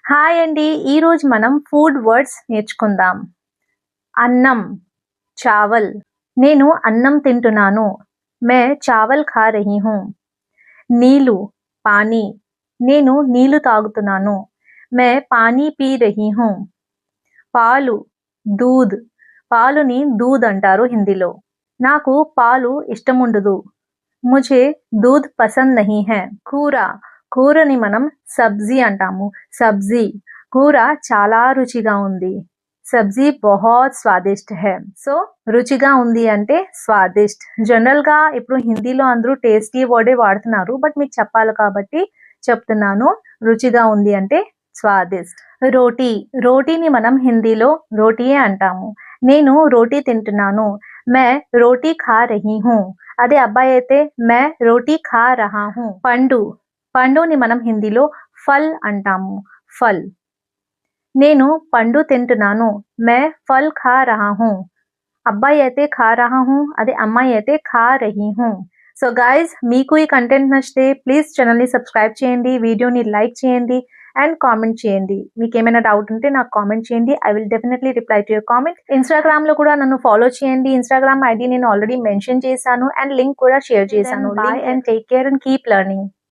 Hi అండి. ఈరోజు మనం ఫుడ్ వర్డ్స్ నేర్చుకుందాం. అన్నం, చావల్. నేను అన్నం తింటున్నాను. मैं चावल खा रही हूँ. నీళ్ళు, పానీ. నేను నీళ్ళు తాగుతున్నాను. मैं पानी पी रही हूँ. పాలు, दूध. పాలుని दूध అంటారు హిందీలో. నాకు పాలు ఇష్టముండదు. मुझे दूध पसंद नहीं है. కూర, కూరని మనం సబ్జీ అంటాము. సబ్జీ, కూర చాలా రుచిగా ఉంది. సబ్జీ బహుత్ స్వాదిష్ట్ హై. సో రుచిగా ఉంది అంటే స్వాదిష్ట్. జనరల్ గా ఇప్పుడు హిందీలో అందరూ టేస్టీ వర్డే వాడుతున్నారు, బట్ మీకు చెప్పాలి కాబట్టి చెప్తున్నాను. రుచిగా ఉంది అంటే స్వాదిష్ట్. రోటీ, రోటీని మనం హిందీలో రోటీయే అంటాము. నేను రోటీ తింటున్నాను. मैं रोटी खा रही हूँ. అదే అబ్బాయి అయితే मैं रोटी खा रहा हूँ. పండు, పండుని మనం హిందీలో ఫల్ అంటాము. ఫల్. నేను పండు తింటున్నాను. मैं फल खा रहा हूँ. అబ్బాయి అయితే ఖా రహా హూ, అదే అమ్మాయి అయితే ఖా రహీ హూ. సో గైస్, మీకు ఈ కంటెంట్ నచ్చితే ప్లీజ్ ఛానల్ని సబ్స్క్రైబ్ చేయండి, వీడియోని లైక్ చేయండి అండ్ కామెంట్ చేయండి. మీకు ఏమైనా డౌట్ ఉంటే నాకు కామెంట్ చేయండి. I will definitely reply to your comment. ఇన్స్టాగ్రామ్లో కూడా నన్ను ఫాలో చేయండి. ఇన్స్టాగ్రామ్ ఐడి నేను ఆల్రెడీ మెన్షన్ చేశాను అండ్ లింక్ కూడా షేర్ చేశాను. Bye and take care and keep learning.